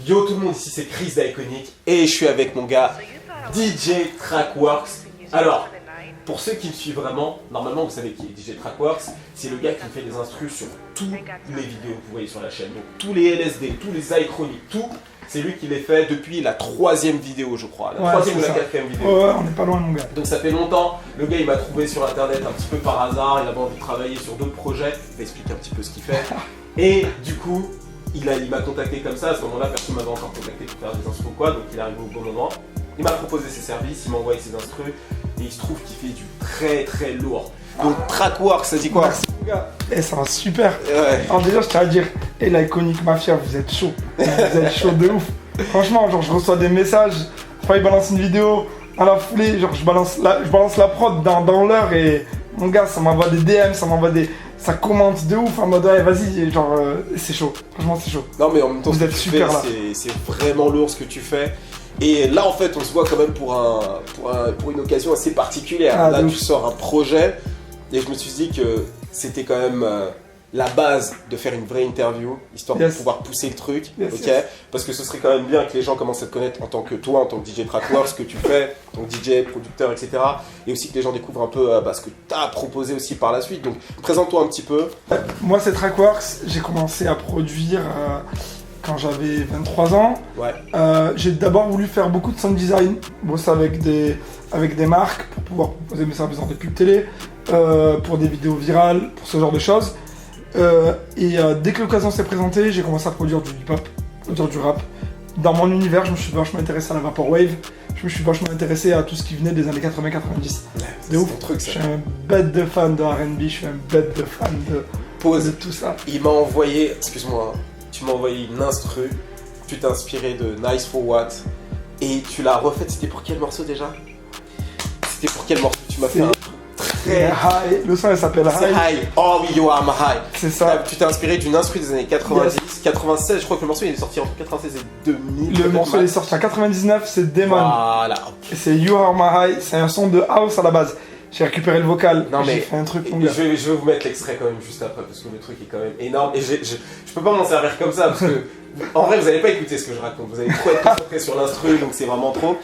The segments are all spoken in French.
Yo tout le monde, ici c'est Chris d'Iconic et je suis avec mon gars DJ Trackworks. Alors, pour ceux qui me suivent vraiment, normalement vous savez qui est DJ Trackworks, c'est le gars qui fait des instrus sur toutes les vidéos que vous voyez sur la chaîne. Donc tous les LSD, tous les Iconic, tout, c'est lui qui les fait depuis la 3e vidéo je crois. La 3e ou la 4e vidéo. Ouais, on n'est pas loin mon gars. Donc ça fait longtemps, le gars il m'a trouvé sur internet un petit peu par hasard, il avait envie de travailler sur d'autres projets, il va expliquer un petit peu ce qu'il fait. Et du coup, il m'a contacté comme ça, à ce moment-là, personne ne m'avait encore contacté pour faire des instrus ou quoi, donc il est arrivé au bon moment. Il m'a proposé ses services, il m'a envoyé ses instrus, et il se trouve qu'il fait du très très lourd. Donc Trackworks, ça dit quoi? Merci mon gars. Eh, ça va super. Ouais. Alors déjà, je tiens à dire, l'Iconic Mafia, vous êtes chaud. Vous êtes chaud de ouf. Franchement, genre je reçois des messages, il balance une vidéo à la foulée, genre je balance la prod dans l'heure et mon gars, ça m'envoie des DM, ça commente de ouf en mode ouais vas-y, genre c'est chaud, franchement c'est chaud. Non mais en même temps, vous êtes super là. C'est vraiment lourd ce que tu fais. Et là en fait on se voit quand même pour une occasion assez particulière. Ah, là donc tu sors un projet et je me suis dit que c'était quand même la base de faire une vraie interview, histoire de pouvoir pousser le truc, ok. Parce que ce serait quand même bien que les gens commencent à te connaître en tant que toi, en tant que DJ Trackworks, ce que tu fais, donc DJ, producteur, etc. Et aussi que les gens découvrent un peu ce que tu as proposé aussi par la suite. Donc présente-toi un petit peu. Moi c'est Trackworks, j'ai commencé à produire quand j'avais 23 ans. Ouais. J'ai d'abord voulu faire beaucoup de sound design, bosser avec des marques pour pouvoir proposer mes services dans des pubs télé, pour des vidéos virales, pour ce genre de choses. Dès que l'occasion s'est présentée, j'ai commencé à produire du hip-hop, produire du rap. Dans mon univers, je me suis vachement intéressé à la Vaporwave, je me suis vachement intéressé à tout ce qui venait des années 80-90. C'est ouf. Truc, ça. Je suis un bête de fan de R&B, je suis un bête de fan de tout ça. Il m'a envoyé, excuse-moi, tu m'as envoyé une instru, tu t'es inspiré de Nice for What et tu l'as refaite. C'était pour quel morceau déjà? C'était pour quel morceau? Tu m'as fait un truc très high. Le son elle s'appelle High. Oh oui, you are my high. C'est ça. Tu t'es inspiré d'une instru des années 90, 96. Je crois que le morceau il est sorti entre 96 et 2000. Le morceau il est sorti en 99, c'est Demon. Voilà. Et c'est You Are My High, c'est un son de house à la base. J'ai récupéré le vocal, j'ai fait un truc mon gars. Je vais vous mettre l'extrait quand même juste après parce que le truc est quand même énorme et je peux pas m'en servir comme ça parce que en vrai vous allez pas écouter ce que je raconte, vous allez trop être concentré sur l'instru donc c'est vraiment trop.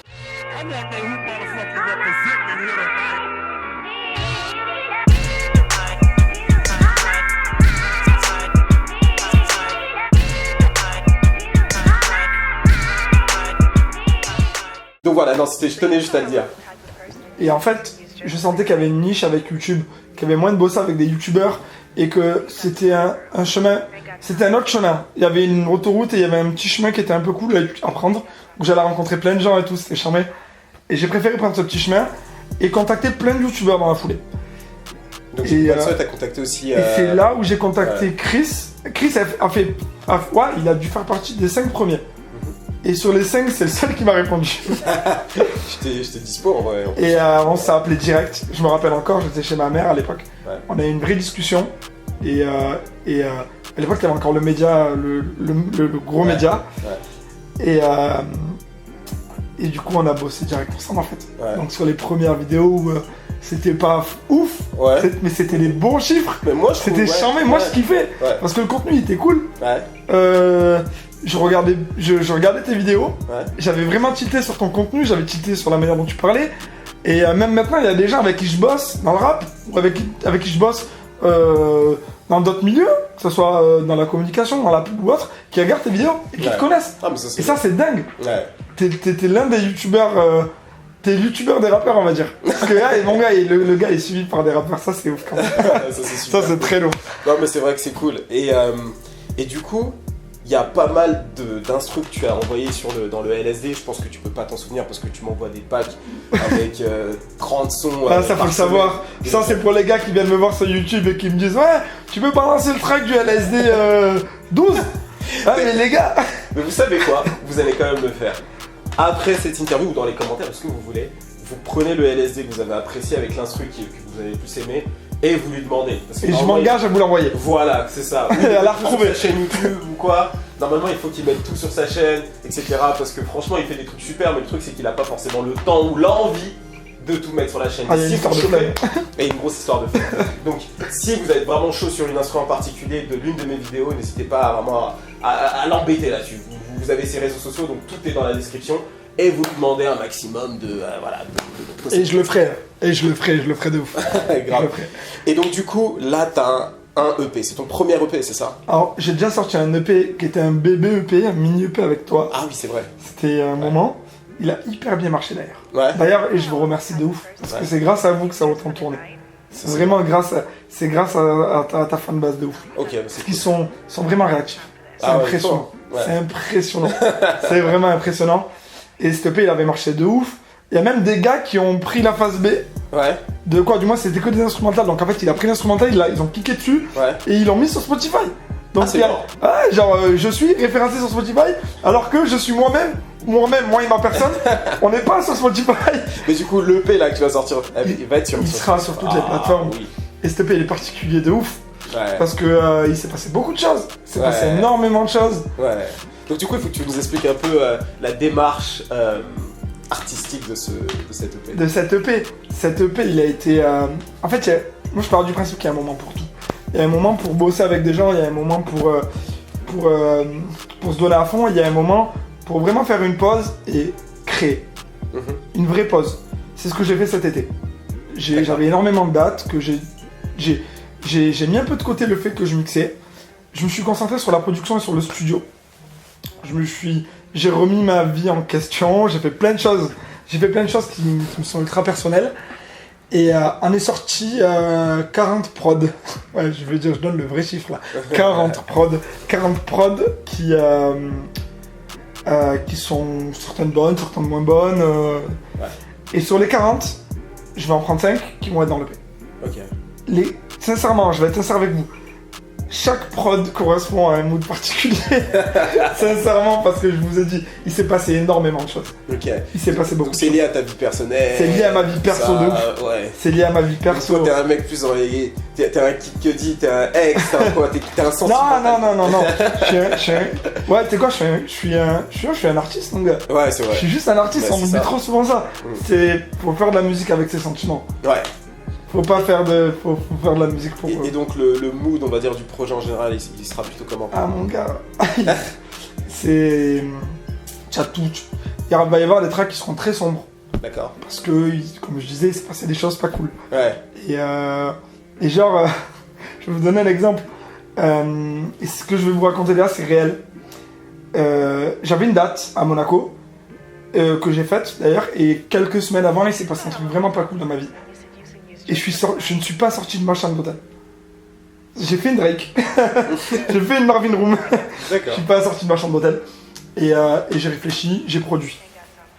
Donc voilà, non, je tenais juste à le dire. Et en fait, je sentais qu'il y avait une niche avec YouTube, qu'il y avait moins de bosser avec des youtubeurs et que c'était un chemin, c'était un autre chemin. Il y avait une autoroute et il y avait un petit chemin qui était un peu cool à prendre, où j'allais rencontrer plein de gens et tout, c'était charmé. Et j'ai préféré prendre ce petit chemin et contacter plein de youtubeurs dans la foulée. Donc j'ai t'as contacté aussi... Et c'est là où j'ai contacté Chris. Chris il a dû faire partie des 5 premiers. Et sur les 5, c'est le seul qui m'a répondu. J'étais dispo en vrai. Et on s'est appelé direct. Je me rappelle encore, j'étais chez ma mère à l'époque. Ouais. On a eu une vraie discussion. Et à l'époque, il y avait encore le média, le gros média. Ouais. Et du coup, on a bossé direct ensemble en fait. Ouais. Donc sur les premières vidéos, c'était pas ouf, mais c'était des bons chiffres. Mais moi, c'était charmé. Moi, je kiffais. Ouais. Parce que le contenu il était cool. Ouais. Je regardais tes vidéos, j'avais vraiment tilté sur ton contenu, j'avais tilté sur la manière dont tu parlais. Et même maintenant, il y a des gens avec qui je bosse dans le rap, ou avec qui je bosse dans d'autres milieux, que ce soit dans la communication, dans la pub ou autre, qui regardent tes vidéos et qui te connaissent. Ah, et ça, c'est dingue. Ouais. T'es l'un des youtubeurs, t'es le youtubeur des rappeurs, on va dire. Parce que mon gars, le gars est suivi par des rappeurs, ça c'est ouf quand même. Ça c'est très lourd. Non mais c'est vrai que c'est cool. Et du coup, il y a pas mal d'instrus que tu as envoyés dans le LSD, je pense que tu peux pas t'en souvenir parce que tu m'envoies des packs avec 30 sons. Ça faut le savoir. Ça c'est pour les gars qui viennent me voir sur YouTube et qui me disent ouais, tu peux balancer le track du LSD 12. Mais les gars. Mais vous savez quoi, vous allez quand même le faire. Après cette interview ou dans les commentaires, ce que vous voulez, vous prenez le LSD que vous avez apprécié avec l'instru que vous avez le plus aimé et vous lui demandez. Parce que et je m'engage à vous l'envoyer. Voilà, c'est ça. À la retrouver. Sur sa chaîne YouTube ou quoi. Normalement, il faut qu'il mette tout sur sa chaîne, etc. Parce que franchement, il fait des trucs super, mais le truc, c'est qu'il a pas forcément le temps ou l'envie de tout mettre sur la chaîne. Il y a une histoire de flemme. Et une grosse histoire de flemme. Donc, si vous êtes vraiment chaud sur une instru en particulier de l'une de mes vidéos, n'hésitez pas vraiment à l'embêter là-dessus. Vous vous avez ses réseaux sociaux, donc tout est dans la description. Et vous demandez un maximum de et je le ferai de ouf. Grave. Et donc du coup, là t'as un EP, c'est ton premier EP, c'est ça? Alors j'ai déjà sorti un EP qui était un bébé EP, un mini EP avec toi. Ah oui, c'est vrai. C'était un moment, il a hyper bien marché d'ailleurs. Ouais. D'ailleurs, et je vous remercie de ouf, parce que c'est grâce à vous que ça a autant tourné. C'est vraiment grâce à ta fanbase de ouf. Ok, parce qu'ils sont vraiment réactifs. C'est impressionnant. Ouais. C'est impressionnant. C'est vraiment impressionnant. Et cet EP, il avait marché de ouf. Il y a même des gars qui ont pris la phase B. Ouais. De quoi? Du moins, c'était que des instrumentales. Donc en fait, il a pris l'instrumental, ils ont cliqué dessus. Ouais. Et ils l'ont mis sur Spotify. Donc c'est bon. je suis référencé sur Spotify, alors que je suis moi et ma personne, on n'est pas sur Spotify. Mais du coup, l'EP là que tu vas sortir, il va être sur. Il sera sur toutes les plateformes. Oui. Et cet EP, il est particulier de ouf. Ouais. Parce que il s'est passé beaucoup de choses. Il s'est passé énormément de choses. Ouais. Donc du coup, il faut que tu nous expliques un peu la démarche artistique de cet EP. De cet EP. Cet EP, il a été... En fait, moi je pars du principe qu'il y a un moment pour tout. Il y a un moment pour bosser avec des gens, il y a un moment pour se donner à fond, il y a un moment pour vraiment faire une pause et créer. Une vraie pause. C'est ce que j'ai fait cet été. J'avais énormément de dates, que j'ai mis un peu de côté le fait que je mixais. Je me suis concentré sur la production et sur le studio. J'ai remis ma vie en question, j'ai fait plein de choses. J'ai fait plein de choses qui me sont ultra personnelles. Et on est sorti 40 prod. Ouais, je donne le vrai chiffre là. 40 prod qui sont certaines bonnes, certaines moins bonnes. Et sur les 40, je vais en prendre 5 qui vont être dans l'EP. Ok. Sincèrement, je vais être sincère avec vous. Chaque prod correspond à un mood particulier. Sincèrement, parce que je vous ai dit, il s'est passé énormément de choses. Ok. Il s'est passé beaucoup. Donc c'est lié à ta vie personnelle. C'est lié à ma vie perso de ouf. Ouais. C'est lié à ma vie perso. Toi, t'es un mec plus envoyé. T'es un Kid Cudi, t'es un ex, t'es un quoi? T'es un sentimental. Non. Ouais, tu sais quoi, je suis un artiste, mon gars. Ouais, c'est vrai. Je suis juste un artiste, on oublie trop souvent ça. C'est pour faire de la musique avec ses sentiments. Ouais. Faut faire de la musique pour... Et donc le mood, on va dire, du projet en général, il sera plutôt comment? Ah mon gars, c'est... Il va y avoir des tracks qui seront très sombres. D'accord. Parce que, comme je disais, il s'est passé des choses pas cool. Ouais. Et genre, je vais vous donner un exemple. Et ce que je vais vous raconter là, c'est réel. J'avais une date à Monaco, que j'ai faite d'ailleurs, et quelques semaines avant, il s'est passé un truc vraiment pas cool dans ma vie. Et je ne suis pas sorti de ma chambre d'hôtel. J'ai fait une Drake. J'ai fait une Marvin Room. D'accord. Je suis pas sorti de ma chambre d'hôtel. Et j'ai réfléchi, j'ai produit.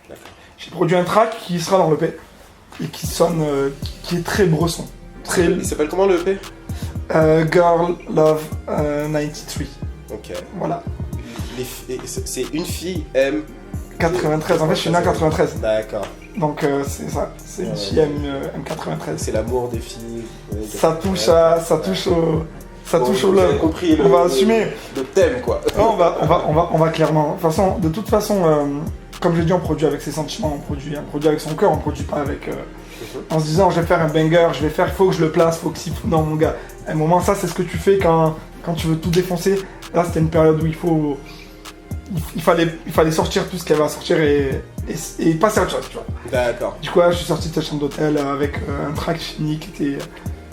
D'accord. J'ai produit un track qui sera dans l'EP. Et qui sonne... qui est très bresson. Il s'appelle comment le EP? Girl Love 93. Ok. Voilà. C'est une fille M... 93, en fait je suis né en 93. D'accord. Donc c'est ça, c'est une fille M93. C'est l'amour des filles. Ça touche au... Ça touche au love. Compris on va assumer. Le thème quoi. Non, on va clairement. De toute façon, comme je dis, on produit avec ses sentiments, on produit avec son cœur, on produit pas avec... en se disant je vais faire un banger, faut que je le place, faut que si... Non mon gars, à un moment ça c'est ce que tu fais quand tu veux tout défoncer. Là c'était une période où il fallait sortir tout ce qu'il y avait à sortir et passer à autre chose, tu vois. D'accord. Du coup, là, je suis sorti de cette chambre d'hôtel avec un track fini qui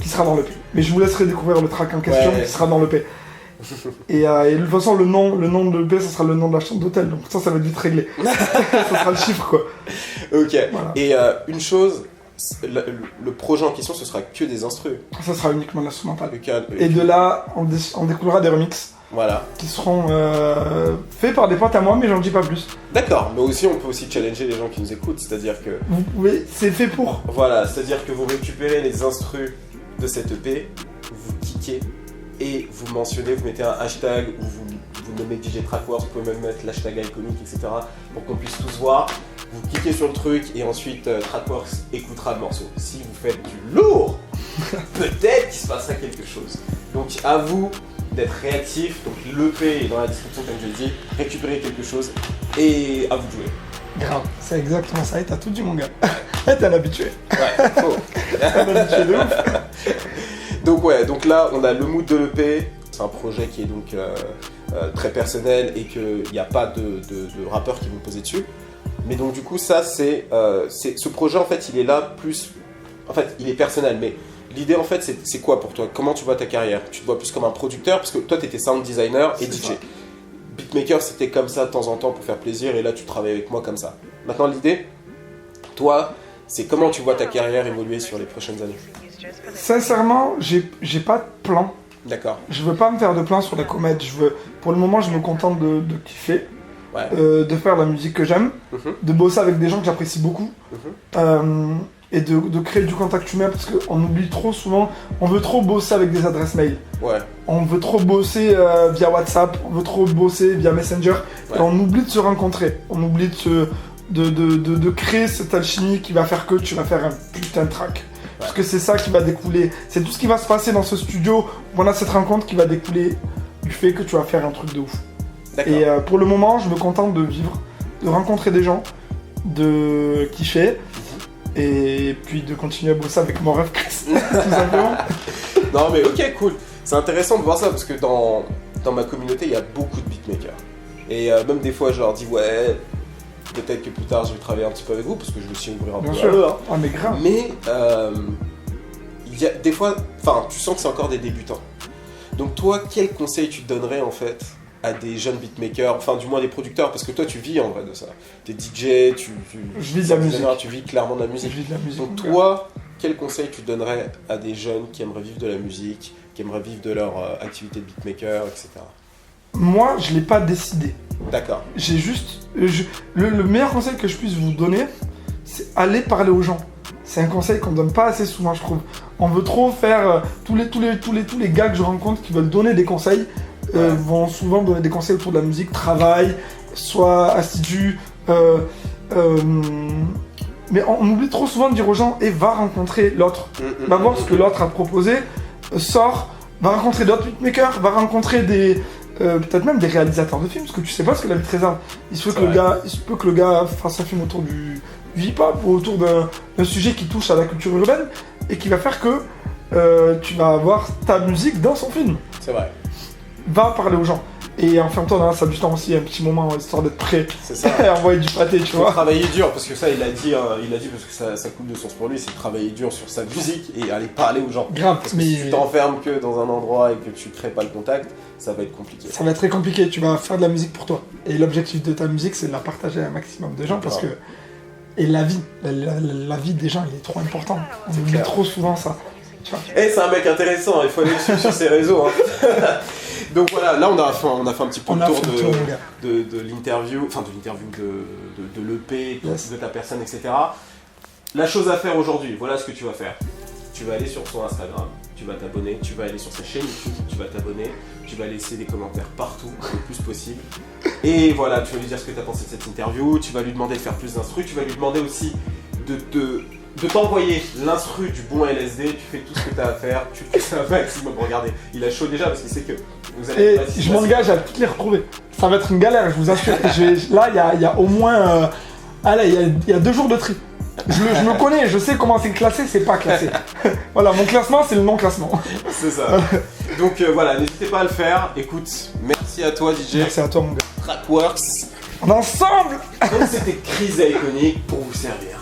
sera dans l'EP. Mais je vous laisserai découvrir le track en question qui sera dans l'EP. Et de toute façon, le nom de l'EP, ça sera le nom de la chambre d'hôtel. Donc ça va être vite réglé. Ça sera le chiffre, quoi. Ok. Voilà. Et une chose, le projet en question, ce sera que des instrus. Ça sera uniquement de l'instrumental. Et de là, on découlera des remixes. Voilà. Qui seront faits par des potes à moi, mais j'en dis pas plus. D'accord, mais aussi on peut aussi challenger les gens qui nous écoutent, c'est-à-dire que... Vous pouvez, c'est fait pour. Voilà, c'est-à-dire que vous récupérez les instrus de cette EP, vous kickez et vous mentionnez, vous mettez un hashtag ou vous nommez DJ Trackworks, vous pouvez même mettre l'hashtag iconique, etc. pour qu'on puisse tous voir. Vous cliquez sur le truc et ensuite Trackworks écoutera le morceau. Si vous faites du lourd, peut-être qu'il se passera quelque chose. Donc à vous d'être réactif, donc l'EP est dans la description comme je l'ai dit, récupérez quelque chose et à vous de jouer. Grave, c'est exactement ça, et t'as tout dit mon gars. T'es un habitué. Ouais, faux. T'es un habitué de ouf. Donc là on a le mood de l'EP, c'est un projet qui est donc très personnel et qu'il n'y a pas de rappeurs qui vont poser dessus. Mais donc du coup ça c'est ce projet en fait il est là plus, en fait il est personnel, mais l'idée en fait c'est quoi pour toi? Comment tu vois ta carrière? Tu te vois plus comme un producteur, parce que toi tu étais sound designer et DJ. Beatmaker c'était comme ça de temps en temps pour faire plaisir, et là tu travailles avec moi comme ça. Maintenant l'idée, toi, c'est comment tu vois ta carrière évoluer sur les prochaines années? Sincèrement, j'ai pas de plan. D'accord. Je veux pas me faire de plan sur la comète. Pour le moment, je me contente de kiffer, de faire la musique que j'aime, de bosser avec des gens que j'apprécie beaucoup, et de créer du contact humain, parce qu'on oublie trop souvent, on veut trop bosser avec des adresses mail. Ouais. On veut trop bosser via WhatsApp, on veut trop bosser via Messenger, et on oublie de se rencontrer, on oublie de créer cette alchimie qui va faire que tu vas faire un putain de track. Parce que c'est ça qui va découler, c'est tout ce qui va se passer dans ce studio, on a cette rencontre qui va découler du fait que tu vas faire un truc de ouf. Et pour le moment, je me contente de vivre, de rencontrer des gens, de kiffer, et puis de continuer à bosser avec mon rêve Chris, tout simplement. Non mais ok, cool. C'est intéressant de voir ça, parce que dans ma communauté, il y a beaucoup de beatmakers. Et même des fois, je leur dis, ouais, peut-être que plus tard, je vais travailler un petit peu avec vous, parce que je veux aussi ouvrir un peu à eux. Hein. Ah mais grave. Mais il y a des fois, enfin, tu sens que c'est encore des débutants. Donc toi, quel conseil tu donnerais en fait à des jeunes beatmakers, enfin du moins des producteurs, parce que toi tu vis en vrai de ça. T'es DJ, je vis de la musique. Tu vis clairement de la musique. Je vis de la musique. Donc toi, quel conseil tu donnerais à des jeunes qui aimeraient vivre de la musique, qui aimeraient vivre de leur activité de beatmaker, etc. Moi, je l'ai pas décidé. D'accord. J'ai juste... le meilleur conseil que je puisse vous donner, c'est aller parler aux gens. C'est un conseil qu'on donne pas assez souvent, je trouve. On veut trop faire... tous les gars que je rencontre qui veulent donner des conseils, vont souvent donner des conseils autour de la musique, travail, soit assidu. Mais on oublie trop souvent de dire aux gens, va rencontrer l'autre. Va voir ce que l'autre a proposé, sors, va rencontrer d'autres beatmakers, va rencontrer des... peut-être même des réalisateurs de films, parce que tu sais pas ce que la vie te réserve. Il se peut que le gars fasse un film autour du hip-hop ou autour d'un sujet qui touche à la culture urbaine et qui va faire que tu vas avoir ta musique dans son film. C'est vrai. Va parler aux gens. Et enferme-toi dans la salle du temps aussi un petit moment, histoire d'être prêt. C'est ça. Et envoyer du pâté, tu vois. Travailler dur, parce que ça, il a dit parce que ça coule de source pour lui, c'est travailler dur sur sa musique et aller parler aux gens. Grave, parce que si tu t'enfermes que dans un endroit et que tu crées pas le contact, ça va être compliqué. Ça va être très compliqué, tu vas faire de la musique pour toi. Et l'objectif de ta musique, c'est de la partager à un maximum de gens, parce que... Et la vie des gens, il est trop important. On oublie trop souvent ça. C'est un mec intéressant, il faut aller le suivre sur ses réseaux. Hein. Donc voilà, là on a fait un petit peu le tour de l'interview, enfin de l'interview de l'EP, de ta personne, etc. La chose à faire aujourd'hui, voilà ce que tu vas faire. Tu vas aller sur son Instagram, tu vas t'abonner, tu vas aller sur sa chaîne YouTube, tu vas t'abonner, tu vas laisser des commentaires partout, le plus possible. Et voilà, tu vas lui dire ce que tu as pensé de cette interview, tu vas lui demander de faire plus d'instru, tu vas lui demander aussi de t'envoyer l'instru du bon LSD, tu fais tout ce que tu as à faire, tu fais ça un maximum. Regardez, il a chaud déjà parce qu'il sait que vous allez... Et je m'engage à toutes les retrouver. Ça va être une galère, je vous assure. Là, il y a au moins... il y a 2 jours de tri. Je me connais, je sais comment c'est classé, c'est pas classé. Voilà, mon classement, c'est le non-classement. C'est ça. Donc voilà, n'hésitez pas à le faire. Écoute, merci à toi DJ. Merci à toi mon gars. Trackworks. On est ensemble. Donc c'était Chris Iconic pour vous servir.